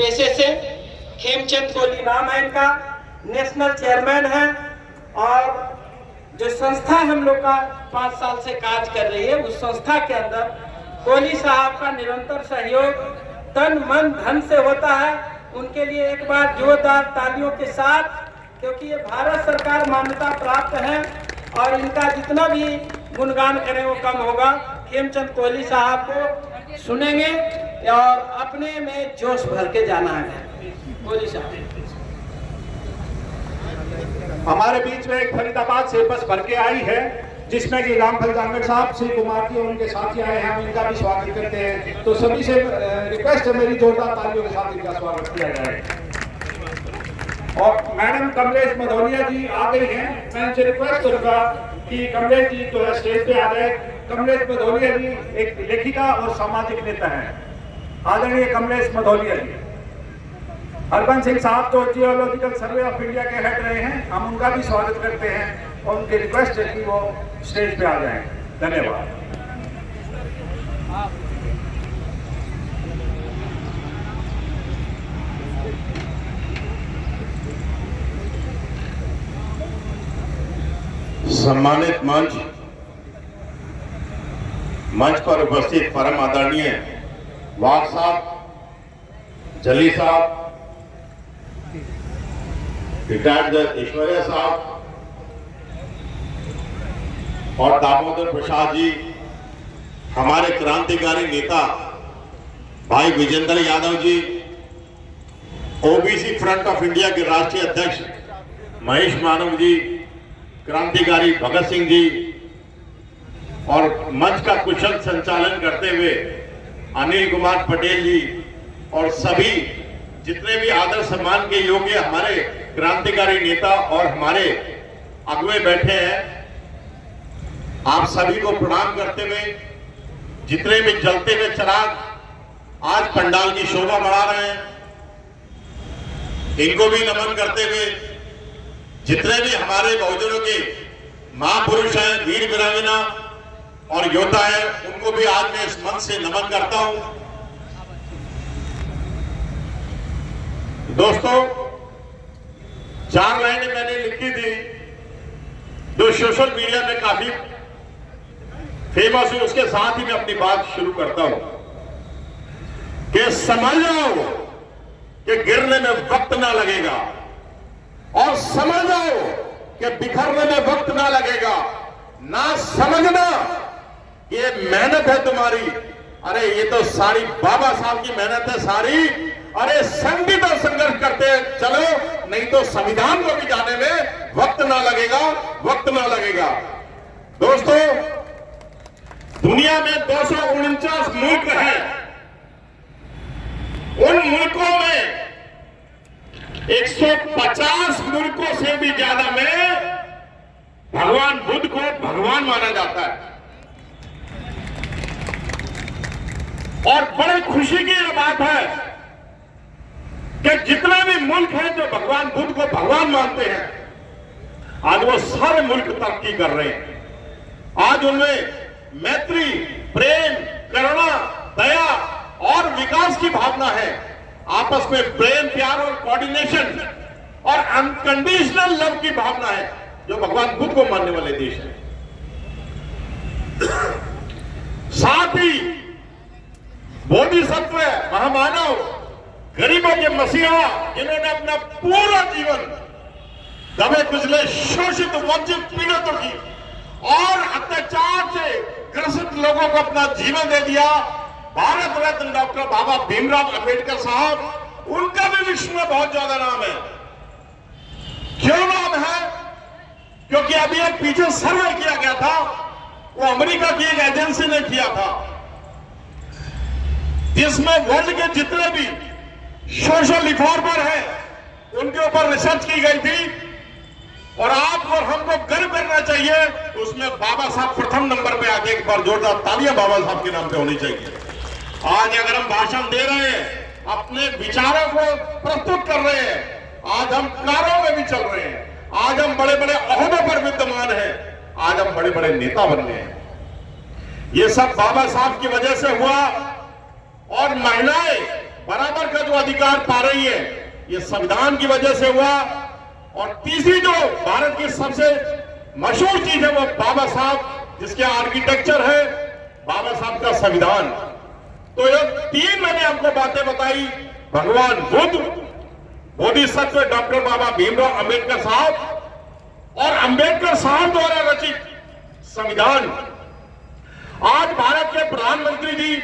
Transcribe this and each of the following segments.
पेशे से। खेमचंद कोहली नाम है इनका, नेशनल चेयरमैन है। और जो संस्था हम लोग का 5 साल से कार्य कर रही है, उस संस्था के अंदर कोहली साहब का निरंतर सहयोग तन मन धन से होता है। उनके लिए एक बार जोरदार तालियों के साथ, क्योंकि ये भारत सरकार मान्यता प्राप्त है और इनका जितना भी गुणगान करें वो कम होगा। खेमचंद कोहली साहब को सुनेंगे और अपने में जोश भर के जाना है। कोहली साहब हमारे बीच में एक फरीदाबाद से बस भर के आई है, जिसमें कि रामफल जानकर साहब, श्री कुमार जी और उनके साथी आए हैं। हम इनका भी स्वागत करते हैं। तो सभी से रिक्वेस्ट है मेरी, जोरदार तालियों के साथ इनका स्वागत किया जाए। और मैडम कमलेश मधौलिया जी आ गई हैं। मैं इनसे रिक्वेस्ट करूंगा कि कमलेश जी जो है स्टेज पे आ गए। कमलेश मधौलिया जी एक लेखिका और सामाजिक नेता हैं। आदरणीय कमलेश मधौलिया जी। हरबंस सिंह साहब जो जियोलॉजिकल सर्वे ऑफ इंडिया के हेड रहे हैं, हम उनका भी स्वागत करते हैं और उनकी रिक्वेस्ट है कि वो स्टेज पे आ जाएं। धन्यवाद। सम्मानित मंच पर उपस्थित परम आदरणीय वाघ साहब, जली साहब, रिटायर्ड जज ऐश्वर्या साहब और दामोदर प्रसाद जी, हमारे क्रांतिकारी नेता भाई Vijendra Yadav ji, OBC front of India के राष्ट्रीय अध्यक्ष महेश मानव जी, क्रांतिकारी भगत सिंह जी और मंच का कुशल संचालन करते हुए अनिल कुमार पटेल जी और सभी जितने भी आदर सम्मान के योग्य हमारे क्रांतिकारी नेता और हमारे अगुवे बैठे हैं, आप सभी को प्रणाम करते हुए, जितने भी जलते हुए चिराग आज पंडाल की शोभा बढ़ा रहे हैं, इनको भी नमन करते हुए, जितने भी हमारे बहुजनों के महापुरुष हैं, वीर वीरांगना और योद्धा है, उनको भी आज मैं इस मंच से नमन करता हूं। दोस्तों, 4 लाइनें मैंने लिखी थी जो सोशल मीडिया में काफी फेमस है, उसके साथ ही मैं अपनी बात शुरू करता हूं कि समझ जाओ कि गिरने में वक्त ना लगेगा और समझ जाओ कि बिखरने में वक्त ना लगेगा। ना समझना ये मेहनत है तुम्हारी, अरे ये तो सारी बाबा साहब की मेहनत है सारी। अरे संगठित और संघर्ष करते चलो, नहीं तो संविधान को भी जाने में वक्त ना लगेगा, वक्त ना लगेगा। दोस्तों, दुनिया में 249 मुल्क हैं। उन मुल्कों में 150 मुल्कों से भी ज्यादा में भगवान बुद्ध को भगवान माना जाता है। और बड़ी खुशी की यह बात है कि जितने भी मुल्क हैं जो भगवान बुद्ध को भगवान मानते हैं, आज वो सारे मुल्क तरक्की कर रहे हैं। आज उनमें मैत्री, प्रेम, करुणा, दया और विकास की भावना है। आपस में प्रेम, प्यार और कोऑर्डिनेशन और अनकंडीशनल लव की भावना है, जो भगवान बुद्ध को मानने वाले देश हैं। साथ ही बोधिसत्व, महामानव, गरीबों के मसीहा, जिन्होंने अपना पूरा जीवन दबे कुचले, शोषित, वंचित, पीड़ितों की और अत्याचार से ग्रसित लोगों को अपना जीवन दे दिया, भारत रत्न डॉक्टर बाबा भीमराव अंबेडकर साहब, उनका भी विश्व में बहुत ज्यादा नाम है। क्यों नाम है? क्योंकि अभी एक पीछे सर्वे किया गया था, वो अमेरिका की एक एजेंसी ने किया था, जिसमें वर्ल्ड के जितने भी सोशल रिफॉर्मर हैं उनके ऊपर रिसर्च की गई थी। और आपको और हमको गर्व करना चाहिए, उसमें बाबा साहब प्रथम नंबर पे आके एक बार जोरदार तालियां बाबा साहब के नाम पे होनी चाहिए। आज अगर हम भाषण दे रहे हैं, अपने विचारों को प्रस्तुत कर रहे हैं, आज हम कारों में भी चल रहे हैं, आज हम बड़े बड़े ओहदों पर विद्यमान हैं, आज हम बड़े बड़े नेता बन गए हैं, ये सब बाबा साहब की वजह से हुआ। और महिलाएं बराबर का जो अधिकार पा रही है ये संविधान की वजह से हुआ। और तीसरी जो भारत की सबसे मशहूर चीज है वो बाबा साहब जिसके आर्किटेक्चर है बाबा साहब का संविधान। तो ये तीन मैंने आपको बातें बताई, भगवान बुद्ध, बोधिसत्व डॉक्टर बाबा भीमराव अंबेडकर साहब और अंबेडकर साहब द्वारा रचित संविधान। आज भारत के प्रधानमंत्री जी,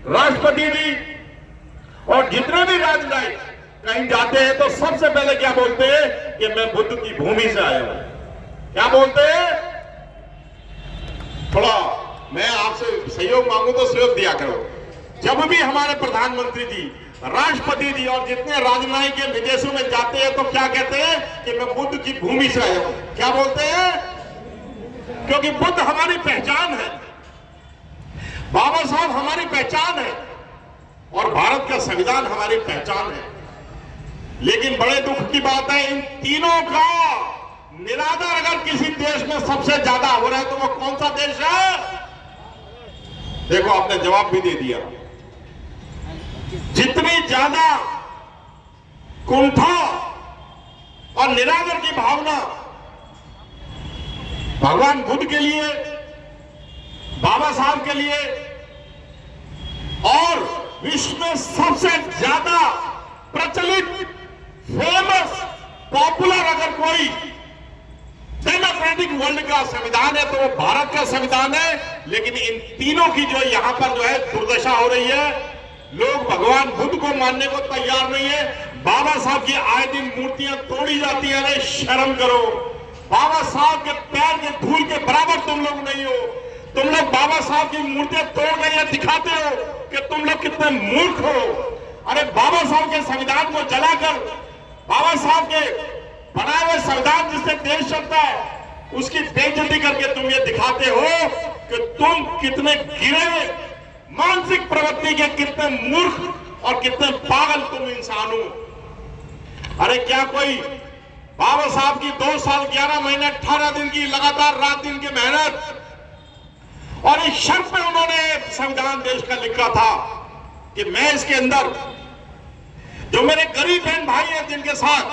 राष्ट्रपति जी और जितने भी राजनयिक कहीं जाते हैं तो सबसे पहले क्या बोलते हैं कि मैं बुद्ध की भूमि से आया हूं। क्या बोलते हैं? थोड़ा मैं आपसे सहयोग मांगू तो सहयोग दिया करो। जब भी हमारे प्रधानमंत्री जी, राष्ट्रपति जी और जितने राजनयिक के विदेशों में जाते हैं तो क्या कहते हैं कि मैं बुद्ध की भूमि से आया हूं। क्या बोलते हैं? क्योंकि बुद्ध हमारी पहचान है, बाबा साहब हमारी पहचान है और भारत का संविधान हमारी पहचान है। लेकिन बड़े दुख की बात है, इन तीनों का निरादर अगर किसी देश में सबसे ज्यादा हो रहा है तो वो कौन सा देश है? देखो आपने जवाब भी दे दिया। जितनी ज्यादा कुंठा और निरादर की भावना भगवान बुद्ध के लिए, बाबा साहब के लिए और विश्व में सबसे ज्यादा प्रचलित, फेमस, पॉपुलर अगर कोई डेमोक्रेटिक वर्ल्ड का संविधान है तो वो भारत का संविधान है। लेकिन इन तीनों की जो यहां पर जो है दुर्दशा हो रही है, लोग भगवान बुद्ध को मानने को तैयार नहीं है। बाबा साहब की आए दिन मूर्तियां तोड़ी जाती है। अरे शर्म करो, बाबा साहब के पैर के धूल के बराबर तुम लोग नहीं हो। तुम लोग बाबा साहब की मूर्तियां तोड़ गए या दिखाते हो कि तुम लोग कितने मूर्ख हो। अरे बाबा साहब के संविधान को जलाकर, बाबा साहब के बनाए हुए संविधान जिससे देश चलता है उसकी बेइज्जती करके तुम ये दिखाते हो कि तुम कितने गिरे मानसिक प्रवृत्ति के, कितने मूर्ख और कितने पागल तुम इंसान हो। अरे क्या कोई बाबा साहब की 2 साल 11 महीने 18 दिन की लगातार रात दिन की मेहनत और इस शर्त पे उन्होंने संविधान देश का लिखा था कि मैं इसके अंदर जो मेरे गरीब बहन भाई हैं जिनके साथ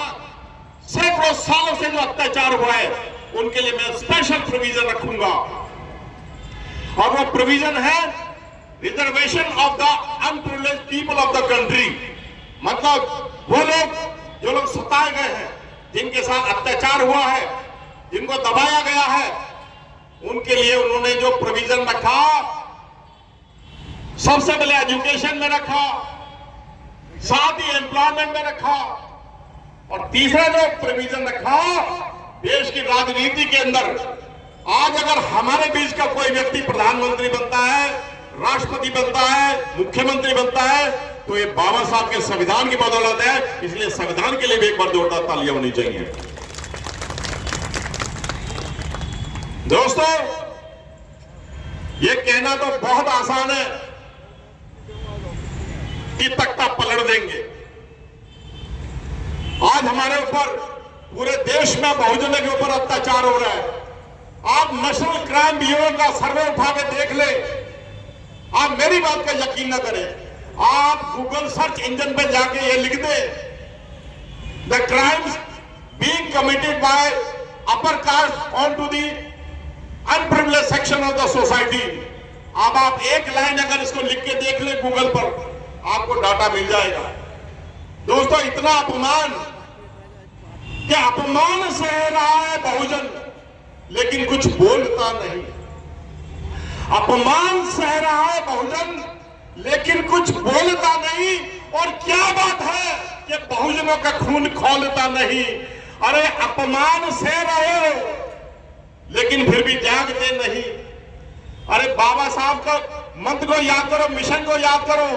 सैकड़ों सालों से जो अत्याचार हुआ है उनके लिए मैं स्पेशल प्रोविजन रखूंगा। और वो प्रोविजन है reservation of the unprivileged people of the country. मतलब वो लोग जो लोग सताए गए हैं, जिनके साथ अत्याचार हुआ है, जिनको दबाया गया है, उनके लिए उन्होंने जो प्रोविजन रखा, सबसे पहले एजुकेशन में रखा, साथ ही एम्प्लॉयमेंट में रखा और तीसरा जो प्रोविजन रखा देश की राजनीति के अंदर। आज अगर हमारे बीच का कोई व्यक्ति प्रधानमंत्री बनता है, राष्ट्रपति बनता है, मुख्यमंत्री बनता है तो ये बाबा साहब के संविधान की बदौलत है। इसलिए संविधान के लिए भी एक बार जोरदार तालियां होनी चाहिए। दोस्तों, ये कहना तो बहुत आसान है कि तख्ता पलट देंगे। आज हमारे ऊपर पूरे देश में बहुजनों के ऊपर अत्याचार हो रहा है। आप नेशनल क्राइम ब्यूरो का सर्वे उठा के देख ले, आप मेरी बात का यकीन न करें, आप गूगल सर्च इंजन पे जाके ये लिख दे the crimes being committed by upper caste on to the unprivilege section of the society. अब आप एक लाइन अगर इसको लिख के देख ले गूगल पर, आपको डाटा मिल जाएगा। दोस्तों, इतना अपमान, क्या अपमान सह रहा है बहुजन लेकिन कुछ बोलता नहीं। अपमान सह रहा है बहुजन लेकिन कुछ बोलता नहीं। और क्या बात है कि बहुजनों का खून खौलता नहीं। अरे अपमान सह रहे हो लेकिन फिर भी जागते नहीं। अरे बाबा साहब का मंत्र को याद करो, मिशन को याद करो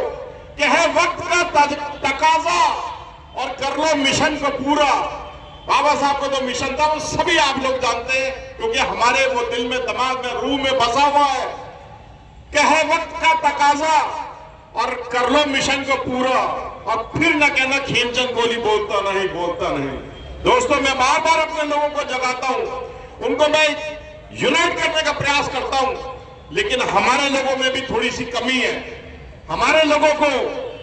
कि है वक्त का तकाजा और कर लो मिशन को पूरा। बाबा साहब का जो मिशन था वो सभी आप लोग जानते हैं क्योंकि हमारे वो दिल में, दिमाग में, रूह में बसा हुआ है कि है वक्त का तकाजा और कर लो मिशन को पूरा। और फिर न कहना खेमचंद गोली बोलता नहीं, बोलता नहीं। दोस्तों, मैं बार बार अपने लोगों को जगाता हूं, उनको मैं यूनाइट करने का प्रयास करता हूं, लेकिन हमारे लोगों में भी थोड़ी सी कमी है। हमारे लोगों को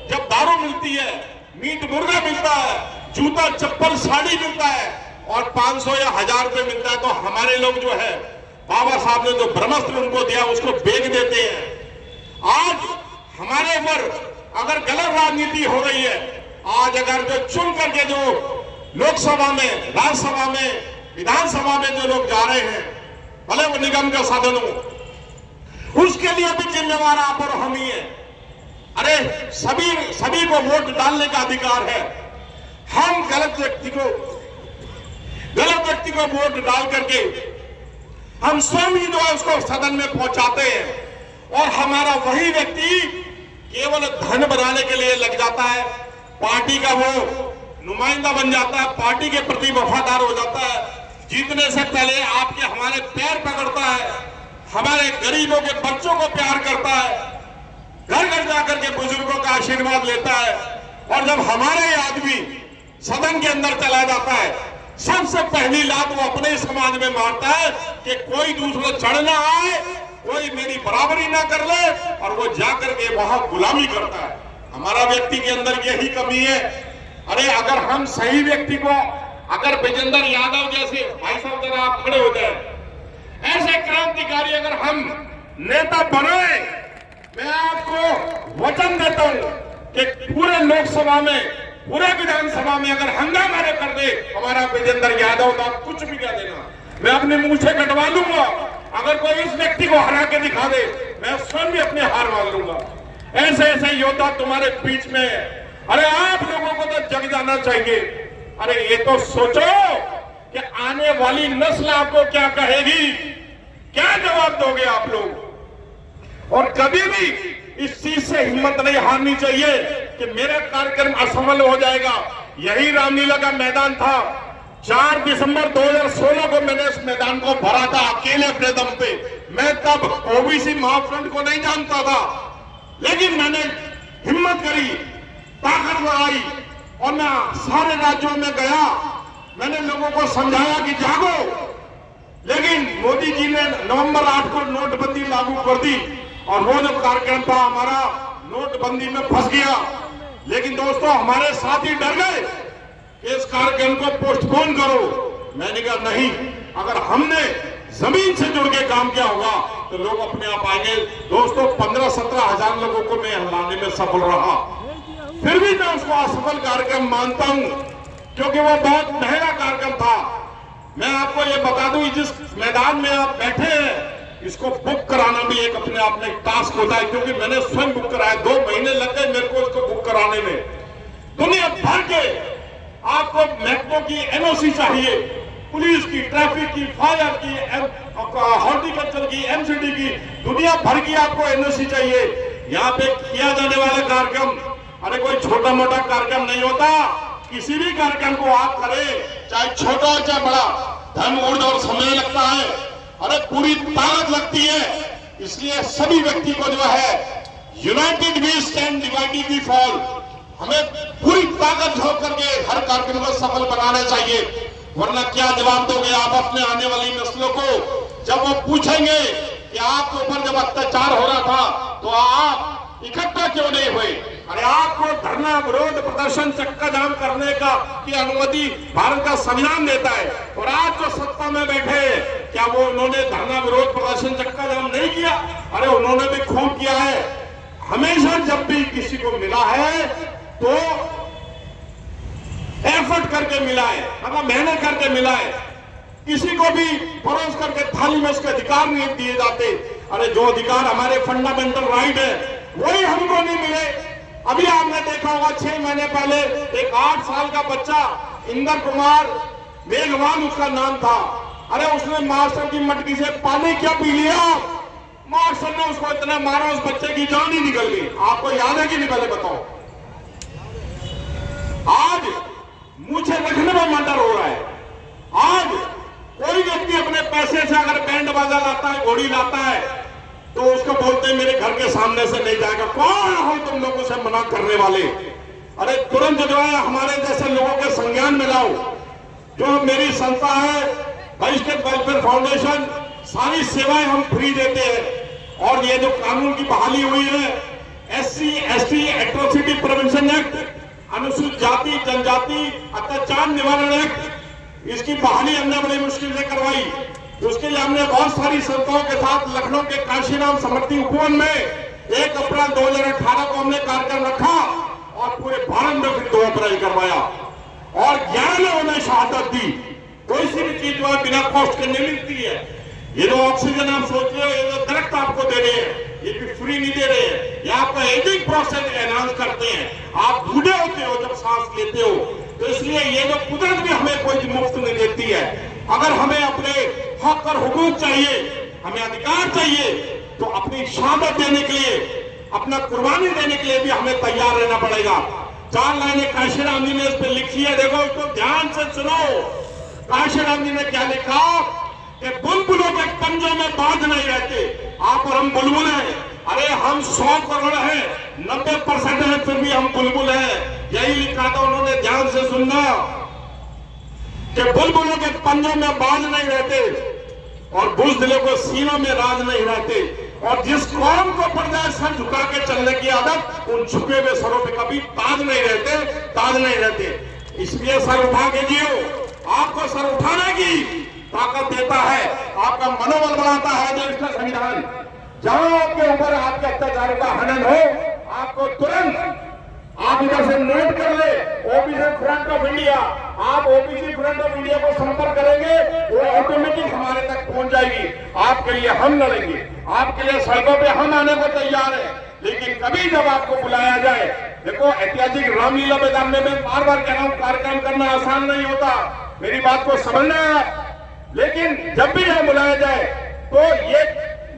जब दारू मिलती है, मीट मुर्गा मिलता है, जूता चप्पल साड़ी मिलता है और 500 या 1000 रुपए मिलता है, तो हमारे लोग जो है बाबा साहब ने जो ब्रह्मास्त्र उनको दिया उसको बेच देते हैं। आज हमारे ऊपर अगर गलत राजनीति हो रही है, आज अगर जो चुन करके जो लोकसभा में, राज्यसभा में, विधानसभा में जो लोग जा रहे हैं, भले वो निगम का साधन हो, उसके लिए भी जिम्मेवार आप और हम ही है। अरे सभी को वोट डालने का अधिकार है। हम गलत व्यक्ति को वोट डाल करके हम स्वयं ही जो है उसको सदन में पहुंचाते हैं और हमारा वही व्यक्ति केवल धन बनाने के लिए लग जाता है, पार्टी का वो नुमाइंदा बन जाता है, पार्टी के प्रति वफादार हो जाता है, जीतने से पहले आपके हमारे पैर पकड़ता है, हमारे गरीबों के बच्चों को प्यार करता है, घर घर जाकर के बुजुर्गों का आशीर्वाद लेता है। और जब हमारे आदमी सदन के अंदर चला जाता है, सबसे पहली लात वो अपने ही समाज में मारता है कि कोई दूसरा चढ़ ना आए, कोई मेरी बराबरी ना कर ले, और वो जाकर के वहां गुलामी करता है। हमारा व्यक्ति के अंदर यही कमी है। अरे अगर हम सही व्यक्ति को, अगर विजेंद्र यादव जैसे, भाई साहब जरा आप खड़े हो जाए, ऐसे क्रांतिकारी अगर हम नेता बनाए, मैं आपको वचन देता हूं कि पूरे लोकसभा में, पूरे विधानसभा में अगर हंगामा कर दे हमारा विजेंद्र यादव, तो आप कुछ भी कह देना, मैं अपने मुंह से कटवा लूंगा। अगर कोई इस व्यक्ति को हरा के दिखा दे, मैं स्वयं भी अपने हार मान लूंगा। ऐसे ऐसे योद्धा तुम्हारे बीच में है। अरे आप लोगों को तो जग जाना चाहिए। अरे ये तो सोचो कि आने वाली नस्ल आपको क्या कहेगी, क्या जवाब दोगे आप लोग। और कभी भी इस चीज से हिम्मत नहीं हारनी चाहिए कि मेरा कार्यक्रम असफल हो जाएगा। यही रामलीला का मैदान था। 4 दिसंबर 2016 को मैंने इस मैदान को भरा था अकेले अपने दम पे। मैं तब ओबीसी महाफ्रंट को नहीं जानता था, लेकिन मैंने हिम्मत करी, ताकत लगाई और मैं सारे राज्यों में गया। मैंने लोगों को समझाया कि जागो, लेकिन मोदी जी ने नवंबर 8 को नोटबंदी लागू कर दी और वो जो कार्यक्रम था हमारा नोटबंदी में फंस गया। लेकिन दोस्तों हमारे साथी डर गए कि इस कार्यक्रम को पोस्टपोन करो। मैंने कहा नहीं, अगर हमने जमीन से जुड़ के काम किया होगा तो लोग अपने आप आएंगे। दोस्तों 15-17 हजार लोगों को मैं हलाने में सफल रहा, फिर भी मैं उसको असफल कार्यक्रम मानता हूं क्योंकि वो बहुत महंगा कार्यक्रम था। मैं आपको ये बता दूं, जिस मैदान में आप बैठे हैं इसको बुक कराना भी एक अपने आप में टास्क होता है, क्योंकि मैंने स्वयं बुक कराया। 2 महीने लग गए मेरे को इसको बुक कराने में। दुनिया भर के आपको महकमों की एनओसी चाहिए, पुलिस की, ट्रैफिक की, फायर की, हॉर्टिकल्चर की, एमसीडी की, दुनिया भर की आपको एनओसी चाहिए। यहाँ पे किया जाने वाला कार्यक्रम अरे कोई छोटा मोटा कार्यक्रम नहीं होता। किसी भी कार्यक्रम को आप करें, चाहे छोटा हो चाहे बड़ा, धन ऊर्जा और समय लगता है, अरे पूरी ताकत लगती है। इसलिए सभी व्यक्ति को जो है united we stand, divided we fall, हमें पूरी ताकत झोंक करके हर कार्यक्रम को सफल बनाना चाहिए। वरना क्या जवाब दोगे आप अपने आने वाली नस्लों को जब वो पूछेंगे कि आपके ऊपर जब अत्याचार हो रहा था तो आप इकट्ठा क्यों नहीं हुए। अरे आपको धरना, विरोध, प्रदर्शन, चक्का जाम करने का की अनुमति भारत का संविधान देता है, और आज जो सत्ता में बैठे क्या वो उन्होंने धरना, विरोध, प्रदर्शन, चक्का जाम नहीं किया? अरे उन्होंने भी खूब किया है। हमेशा जब भी किसी को मिला है तो एफर्ट करके मिला है, मतलब मेहनत करके मिला है। किसी को भी परोस करके थाली में उसके अधिकार नहीं दिए जाते। अरे जो अधिकार हमारे फंडामेंटल राइट है वही हमको नहीं मिले। अभी आपने देखा होगा 6 महीने पहले एक 8 साल का बच्चा इंदर कुमार मेघवाल उसका नाम था, अरे उसने मास्टर की मटकी से पानी क्या पी लिया, मास्टर ने उसको इतना मारा उस बच्चे की जान ही निकल गई। आपको याद है कि नहीं, पहले बताओ। आज मुझे रखने में मर्डर हो रहा है। आज कोई व्यक्ति अपने पैसे से अगर बैंड बाजा लाता है, घोड़ी लाता है, तो उसको बोलते हैं मेरे घर के सामने से नहीं जाएगा। कौन हो तुम लोगों से मना करने वाले? अरे तुरंत जो है हमारे जैसे लोगों के संज्ञान में लाओ। जो मेरी संस्था है वैष्णव वेलफेयर फाउंडेशन, सारी सेवाएं हम फ्री देते हैं। और ये जो कानून की बहाली हुई है SC ST atrocity prevention act, अनुसूचित जाति जनजाति अत्याचार निवारण एक्ट, इसकी बहाली हमने बड़ी मुश्किल से करवाई। उसके लिए हमने बहुत सारी संस्थाओं के साथ लखनऊ के काशीराम समृद्धि उपवन में 1 अप्रैल 2018 को हमने कार्यक्रम रखा और पूरे भारत में फिर 2 अप्रैल करवाया और 11 लोगों ने शहादत दी। कोई सी भी चीज जो है बिना कॉस्ट के नहीं मिलती है। ये जो ऑक्सीजन आप सोच रहे हो, ये जो दरख्त आपको दे रहे हैं, ये भी फ्री नहीं दे रहे हैं, ये आपका एजिंग प्रोसेस एनहांस करते हैं। आप बूढ़े होते हो जब सांस लेते हो, तो इसलिए ये जो कुदरत भी हमें कोई मुफ्त नहीं देती है। अगर हमें अपने हक और हुकूक चाहिए, हमें अधिकार चाहिए, तो अपनी शहादत देने के लिए, अपना कुर्बानी देने के लिए भी हमें तैयार रहना पड़ेगा। 4 लाइनें काशीराम जी ने इस पर लिखी है, देखो इसको ध्यान से सुनो। काशीराम जी ने क्या लिखा कि बुलबुलों के पंजों में बांध नहीं रहते। आप और हम बुलबुल हैं। अरे हम 100 करोड़ हैं, 90% है, फिर भी हम बुलबुल हैं। यही लिखा था उन्होंने, ध्यान से सुनना, कि बुलबुलों के पंजों में बांध नहीं रहते और बुज़दिलों को सीनों में राज नहीं रहते। और जिस कौम को पड़ जाए सर झुका के चलने की आदत, उन झुके हुए सरों पे कभी ताज नहीं रहते, ताज नहीं रहते। इसलिए सर उठा के जियो। आपको सर उठाने की ताकत देता है, आपका मनोबल बढ़ाता है देश का संविधान। जहां आपके ऊपर आपके अत्याचारों का हनन हो, आपको तुरंत, आप इधर से नोट कर ले, ओबीसी फ्रंट ऑफ इंडिया, आप ओबीसी फ्रंट ऑफ इंडिया को संपर्क करेंगे, वो ऑटोमेटिक हमारे तक पहुंच जाएगी। आपके लिए हम लड़ेंगे, आपके लिए सड़कों पे हम आने को तैयार हैं। लेकिन कभी जब आपको बुलाया जाए, देखो ऐतिहासिक रामलीला मैदान में मैं बार बार कह रहा हूं, कार्यक्रम करना आसान नहीं होता, मेरी बात को समझना है। लेकिन जब भी यह बुलाया जाए तो ये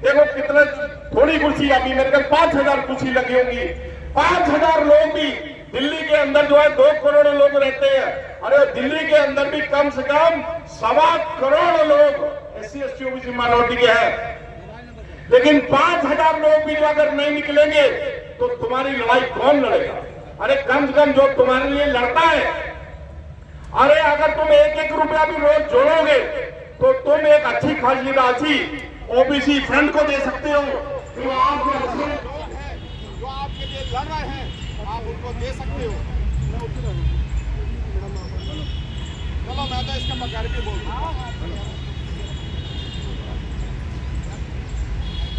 देखो कितना थोड़ी कुर्सी, अभी मेरे को 5000 कुर्सी लगी होंगी। 5000 लोग भी, दिल्ली के अंदर जो है 2 करोड़ लोग रहते हैं। अरे दिल्ली के अंदर भी कम से कम 1.25 करोड़ लोग SC ST OBC माइनॉरिटी के हैं। लेकिन 5000 लोग भी जो अगर नहीं निकलेंगे तो तुम्हारी लड़ाई कौन लड़ेगा? अरे कम से कम जो तुम्हारे लिए लड़ता है, अरे अगर तुम 1-1 रुपया भी रोज जोड़ोगे तो तुम एक अच्छी खासी राशि ओबीसी फ्रंट को दे सकते हो। जो आपके लिए लड़ रहे हैं, आप उनको दे सकते हो। चलो मैं तो इसके बगैर भी बोल रहा हूं।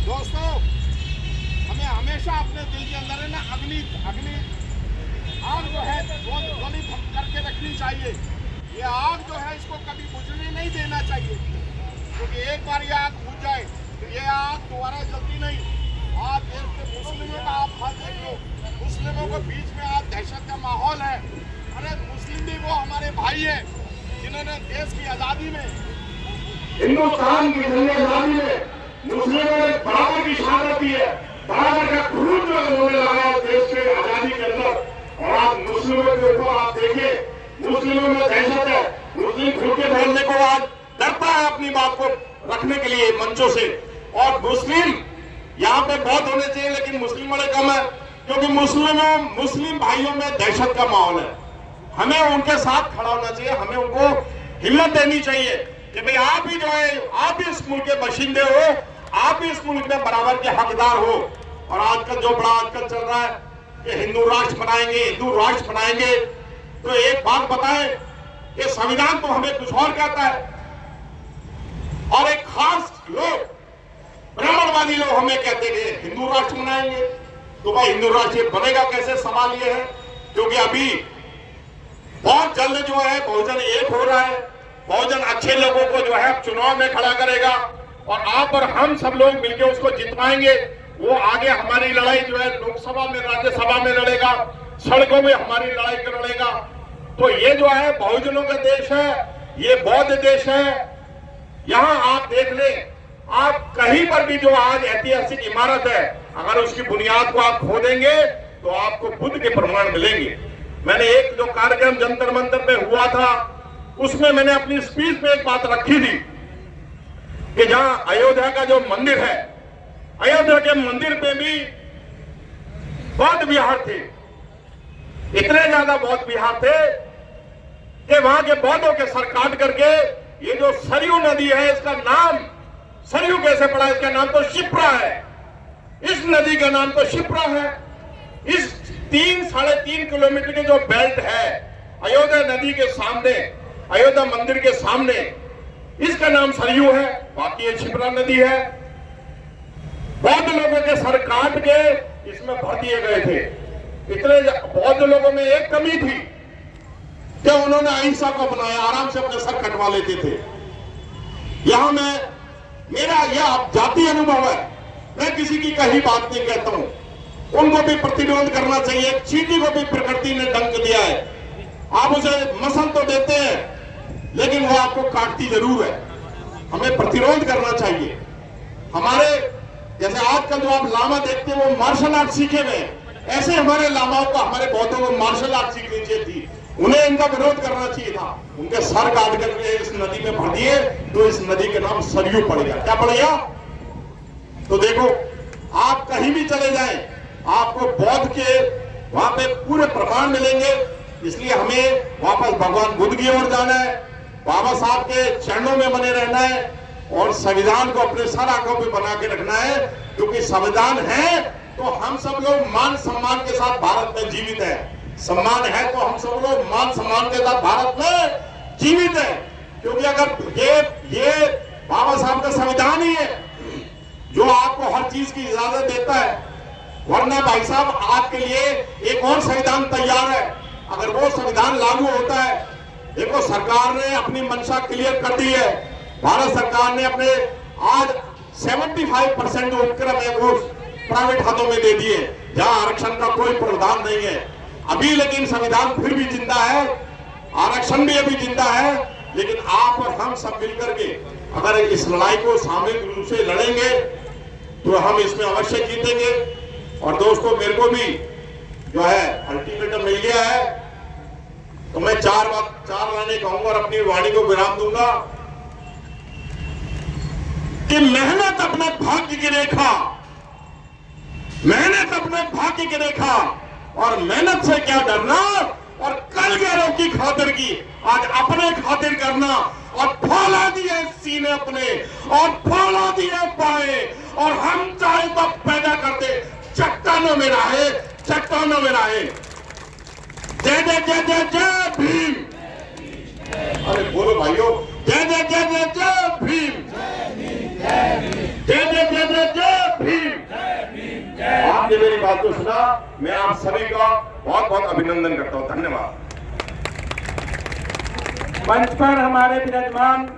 दोस्तों, हमें हमेशा अपने दिल के अंदर है ना अग्नि आग जो है वो ज्वलित करके रखनी चाहिए। ये आग जो है इसको कभी बुझने नहीं देना चाहिए, क्योंकि एक बार ये आग बुझ जाए तो ये आग दोबारा जलती नहीं। आज देश के मुस्लिमों का आप हाल देख लो, मुस्लिमों के बीच में आज दहशत का माहौल है। अरे मुस्लिम भी वो हमारे भाई हैं जिन्होंने देश की आज़ादी में, हिंदुस्तान की आज़ादी में मुस्लिमों ने बराबर की शहादत दी है, बराबर का खून जो उन्होंने लगाया देश के आजादी के अंदर। और आज मुस्लिमों के ऊपर आप देखिए, मुस्लिमों में दहशत है। मुस्लिम खुल के बोलने को आज डरता है अपनी बात को रखने के लिए मंचों से। और मुस्लिम यहाँ पे बहुत होने चाहिए, लेकिन मुस्लिम वाले कम है, क्योंकि मुस्लिम भाइयों में दहशत का माहौल है। हमें उनके साथ खड़ा होना चाहिए, हमें उनको हिम्मत देनी चाहिए कि भाई आप ही जो है, आप भी इस मुल्क के बाशिंदे हो, आप भी इस मुल्क में बराबर के हकदार हो। और आजकल जो बड़ा आजकल चल रहा है कि हिंदू राष्ट्र बनाएंगे, तो एक बात बताएं कि संविधान तो हमें कुछ और कहता है, और एक खास लोग, ब्राह्मणवादी लोग हमें कहते हैं हिंदू राष्ट्र बनाएंगे। तो भाई हिंदू राष्ट्र बनेगा कैसे, सवाल ये है। क्योंकि अभी बहुत जल्द जो है बहुजन एक हो रहा है, बहुजन अच्छे लोगों को जो है चुनाव में खड़ा करेगा और आप और हम सब लोग मिलकर उसको जितवाएंगे। वो आगे हमारी लड़ाई जो है लोकसभा में, राज्यसभा में लड़ेगा, सड़कों में हमारी लड़ाई लड़ेगा। तो ये जो है बहुजनों का देश है, ये बौद्ध देश है। यहाँ आप देख लें, आप कहीं पर भी जो आज ऐतिहासिक इमारत है, अगर उसकी बुनियाद को आप खोदेंगे तो आपको बुद्ध के प्रमाण मिलेंगे। मैंने एक जो कार्यक्रम जंतर मंतर में हुआ था, उसमें मैंने अपनी स्पीच में एक बात रखी थी कि जहां अयोध्या का जो मंदिर है, अयोध्या के मंदिर पे भी बौद्ध विहार थे। इतने ज्यादा बौद्ध विहार थे कि वहां के बौद्धों के सर काट करके ये जो सरयू नदी है, इसका नाम सरयू कैसे पड़ा? इसका नाम तो शिप्रा है। इस नदी का नाम तो शिप्रा है। इस 3-3.5 किलोमीटर की जो बेल्ट है अयोध्या नदी के सामने, अयोध्या मंदिर के सामने, इसका नाम सरयू है, बाकी ये क्षिप्रा नदी है। बौद्ध लोगों के सर काट के इसमें भर दिए गए थे। इतने बौद्ध लोगों में एक कमी थी कि उन्होंने अहिंसा को अपनाया, आराम से अपने सर कटवा लेते थे। यहां मेरा यह जाति अनुभव है, मैं किसी की कही बात नहीं कहता हूं। उनको भी प्रतिरोध करना चाहिए। चींटी को भी प्रकृति ने डंक दिया है, आप उसे मसल तो देते हैं लेकिन वो आपको काटती जरूर है। हमें प्रतिरोध करना चाहिए। हमारे जैसे आजकल जो आप लामा देखते हैं वो मार्शल आर्ट सीखे हुए हैं, ऐसे हमारे लामाओं को, हमारे बौद्धों को मार्शल आर्ट सीखनी चाहिए थी। उन्हें इनका विरोध करना चाहिए था। उनके सर काट करके इस नदी में भर दिए तो इस नदी के नाम सरयू पड़ेगा। क्या पड़ेगा? तो देखो, आप कहीं भी चले जाएं, आपको बौद्ध के वहां पे पूरे प्रमाण मिलेंगे। इसलिए हमें वापस भगवान बुद्ध की ओर जाना है, बाबा साहब के चरणों में बने रहना है और संविधान को अपने सर आंखों पे बना के रखना है। क्योंकि संविधान है तो हम सब लोग मान सम्मान के साथ भारत में जीवित है। सम्मान है तो हम सब लोग मान सम्मान के साथ भारत में जीवित है। क्योंकि अगर ये बाबा साहब का संविधान ही है जो आपको हर चीज की इजाजत देता है, वरना भाई साहब आपके लिए एक और संविधान तैयार है। अगर वो संविधान लागू होता है, देखो सरकार ने अपनी मंशा क्लियर कर दी है। भारत सरकार ने अपने आज 75% उपक्रम है वो प्राइवेट हाथों में दे दिए, जहां आरक्षण का कोई प्रावधान नहीं है अभी। लेकिन संविधान फिर भी जिंदा है, आरक्षण भी अभी जिंदा है। लेकिन आप और हम सब मिलकर के अगर इस लड़ाई को सामूहिक रूप से लड़ेंगे तो हम इसमें अवश्य जीतेंगे। और दोस्तों, मेरे को भी जो है अल्टीमेटम मिल गया है, तो मैं चार लाने कहूंगा और अपनी वाणी को विराम दूंगा कि मेहनत अपने भाग्य की रेखा, मेहनत अपने भाग्य की रेखा, और मेहनत से क्या डरना, और कल गैरों की खातिर की आज अपने खातिर करना। और फौला दिए सीने अपने और फौला दिए पाए, और हम चाहे तो पैदा कर दे चट्टानों में रहे, चट्टानों में रहे। जय जय जय जय जय भीम। अरे बोलो भाइयों, जय जय जय जय जय भीम, जय जय जय जय जय भीम। आपने मेरी बात को सुना, मैं आप सभी का बहुत बहुत अभिनंदन करता हूं। धन्यवाद। मंच पर हमारे विराजमान